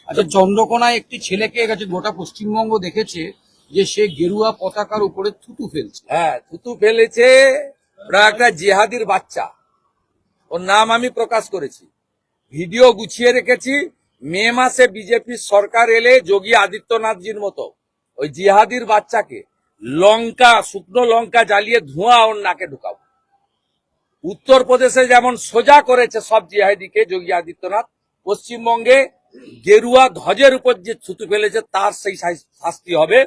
আচ্ছা, চন্দ্রকোনায় একটি ছেলেকে গেছে গোটা পশ্চিমবঙ্গ দেখেছে যে সে গেরুয়া পতাকার উপরে থুতু ফেলছে। হ্যাঁ, থুতু ফেলেছে। ওরা একটা জিহাদির বাচ্চা, ওর নাম আমি প্রকাশ করেছি, ভিডিও গুছিয়ে রেখেছি। মে মাসে বিজেপির সরকার এলে যোগী আদিত্যনাথজির মতো ওই জিহাদির বাচ্চাকে শুকনো লঙ্কা জ্বালিয়ে ধোঁয়া ওর নাকে ঢুকাবো। উত্তরপ্রদেশে যেমন সোজা করেছে সব জিহাদিকে যোগী আদিত্যনাথ, পশ্চিমবঙ্গে গেরুয়া ধ্বজের উপর যে থুতু ফেলেছে তার সেই শাস্তি হবে।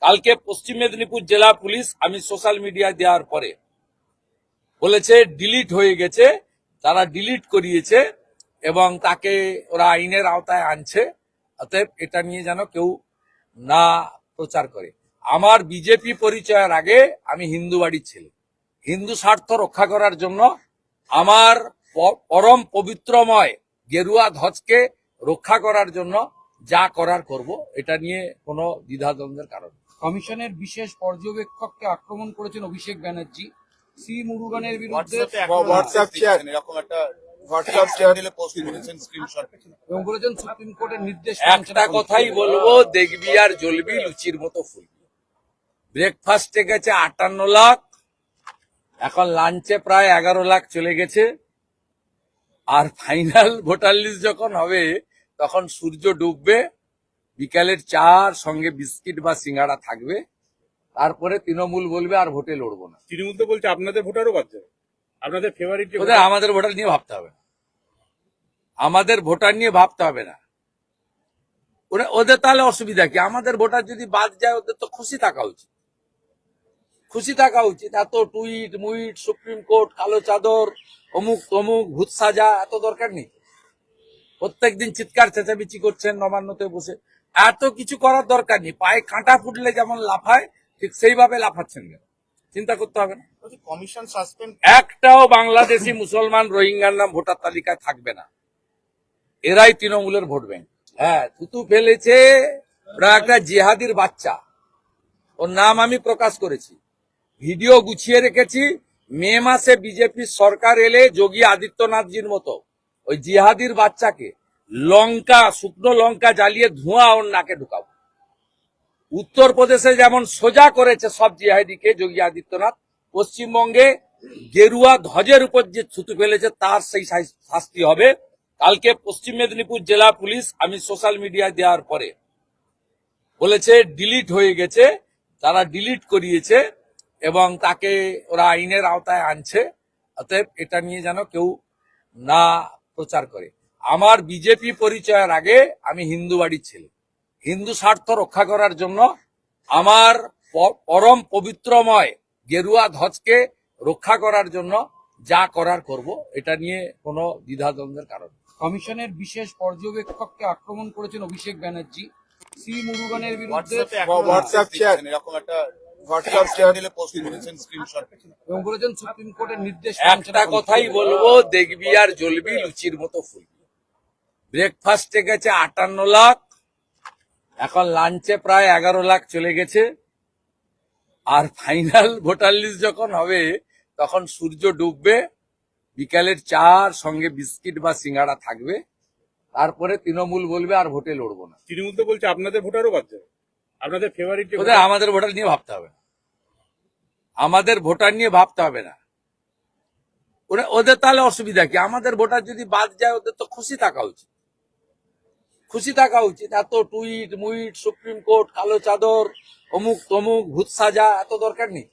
কালকে পশ্চিম মেদিনীপুর জেলা পুলিশ, আমি সোশ্যাল মিডিয়ায় দেওয়ার পরে বলেছে ডিলিট হয়ে গেছে, তারা ডিলিট করিয়েছে এবং তাকে ওরা আইনের আওতায় আনছে। অতএব এটা নিয়ে যেন কেউ না প্রচার করে। আমার বিজেপি পরিচয়ের আগে আমি হিন্দু বাড়ির ছেলে। হিন্দু স্বার্থ রক্ষা করার জন্য আমার পরম পবিত্রময় গেরুয়া ধ্বজকে রক্ষা করার জন্য যা করার করব, এটা নিয়ে কোনো দ্বিধাদ্বন্দ্বের কারণ নেই। কমিশনের বিশেষ পর্যবেক্ষককে আক্রমণ করেছেন অভিষেক ব্যানার্জি। সি মুরুগানের বিরুদ্ধে হোয়াটসঅ্যাপ চ্যাট এরকম একটা হোয়াটসঅ্যাপ চ্যানেলে পোস্ট করেছেন স্ক্রিনশট। এবং বলেছেন সুপ্রিম কোর্টের নির্দেশ একটা কথাই বলবো, দেখবি আর জ্বলবি লুচির মতো ফুলবি। ব্রেকফাস্টে গেছে 58 লাখ, এখন লাঞ্চে প্রায় 11 লাখ চলে গেছে। আর ফাইনাল ভোটার লিস্ট যখন হবে তখন সূর্য ডুববে, বিকালের চার সঙ্গে বিস্কিট বা সিঙ্গাড়া থাকবে। তারপরে তৃণমূল বলবে আর ভোটে লড়বো না। তৃণমূল তো বলছে আপনাদের ভোটারও বাদ যাবে, আপনাদের ফেভারিট। ওদের আমাদের ভোটার নিয়ে ভাবতে হবে না, আমাদের ভোটার নিয়ে ভাবতে হবে না। ওদের তাহলে অসুবিধা কি? আমাদের ভোটার যদি বাদ যায় ওদের তো খুশি থাকা উচিত, খুশি থাকা উচিত। এত টুইট মুইট, সুপ্রিম কোর্ট, কালো চাদর, অমুক তমুক, ভূত সাজা, এত দরকার নেই। প্রত্যেকদিন চিৎকার চেঁচামেচি করছেন নবান্নতে বসে, এত কিছু করার দরকার নেই। পায়ে কাঁটা ফুটলে যেমন লাফায় ঠিক সেইভাবে লাফাচ্ছেন কেন? চিন্তা করতে হবে না। কমিশন সাসপেন্ড একটাও বাংলাদেশি মুসলমান রোহিঙ্গার নাম ভোটার তালিকায় থাকবে না, এরাই তৃণমূলের ভোট ব্যাংক। হ্যাঁ, থুতু ফেলেছে। ওরা একটা জিহাদির বাচ্চা, ওর নাম আমি প্রকাশ করেছি, ভিডিও গুছিয়ে রেখেছি। মে মাসে বিজেপির সরকার এলে যোগী আদিত্যনাথজির মতো ওই জিহাদির বাচ্চাকে শুকনো লঙ্কা জ্বালিয়ে ধোঁয়া ওর নাকে ঢুকাবো। উত্তরপ্রদেশে যেমন সোজা করেছে সব জিহাদিকে যোগী আদিত্যনাথ, পশ্চিমবঙ্গে গেরুয়া ধ্বজের উপর যে থুতু ফেলেছে তার সেই শাস্তি হবে। কালকে পশ্চিম মেদিনীপুর জেলা পুলিশ, আমি সোশ্যাল মিডিয়ায় দেওয়ার পরে বলেছে ডিলিট হয়ে গেছে, তারা ডিলিট করিয়েছে এবং তাকে ওরা আইনের আওতায় আনছে। অতএব এটা নিয়ে যেন কেউ না প্রচার করে। আমার বিজেপি পরিচয়ের আগে আমি হিন্দু বাড়ির ছেলে। হিন্দু স্বার্থ রক্ষা করার জন্য আমার পরম পবিত্রময় গেরুয়া ধ্বজকে রক্ষা করার জন্য যা করার করব, এটা নিয়ে কোনো দ্বিধাদ্বন্দ্বের কারণ নেই। কমিশনের বিশেষ পর্যবেক্ষককে আক্রমণ করেছেন অভিষেক ব্যানার্জি। সি মুরুগানের বিরুদ্ধে হোয়াটসঅ্যাপ চ্যাট এরকম একটা হোয়াটসঅ্যাপ চ্যানেলে পোস্ট করেছেন স্ক্রিনশট। এবং বলেছেন সুপ্রিম কোর্টের নির্দেশ একটা কথাই বলবো, দেখবি আর জ্বলবি লুচির মতো ফুলবি। ব্রেকফাস্টে গেছে 58 লাখ, এখন লাঞ্চে প্রায় 11 লাখ চলে গেছে। আর ফাইনাল ভোটার লিস্ট যখন হবে তখন সূর্য ডুববে, বিকালের চার সঙ্গে বিস্কিট বা সিঙ্গাড়া থাকবে। তারপরে তৃণমূল বলবে আর ভোটে লড়বো না। তৃণমূল তো বলছে আপনাদের ভোটারও বাদ যাবে, আপনাদের ফেভারিট। ওদের আমাদের ভোটার নিয়ে ভাবতে হবে না, আমাদের ভোটার নিয়ে ভাবতে হবে না। ওদের তাহলে অসুবিধা কি? আমাদের ভোটার যদি বাদ যায় ওদের তো খুশি থাকা উচিত, খুশি থাকা উচিত। এত টুইট মুইট, সুপ্রিম কোর্ট, কালো চাদর, অমুক তমুক, ভূত সাজা, এত দরকার নেই।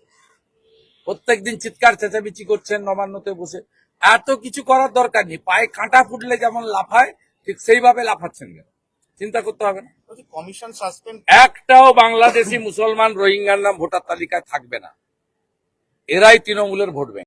প্রত্যেকদিন চিৎকার চেঁচামেচি করছেন নবান্নতে বসে, এত কিছু করার দরকার নেই। পায়ে কাঁটা ফুটলে যেমন লাফায় ঠিক সেইভাবে লাফাচ্ছেন কেন? চিন্তা করতে হবে না। কমিশন সাসপেন্ড একটাও বাংলাদেশি মুসলমান রোহিঙ্গার নাম ভোটার তালিকায় থাকবে না, এরাই তৃণমূলের ভোট ব্যাংক।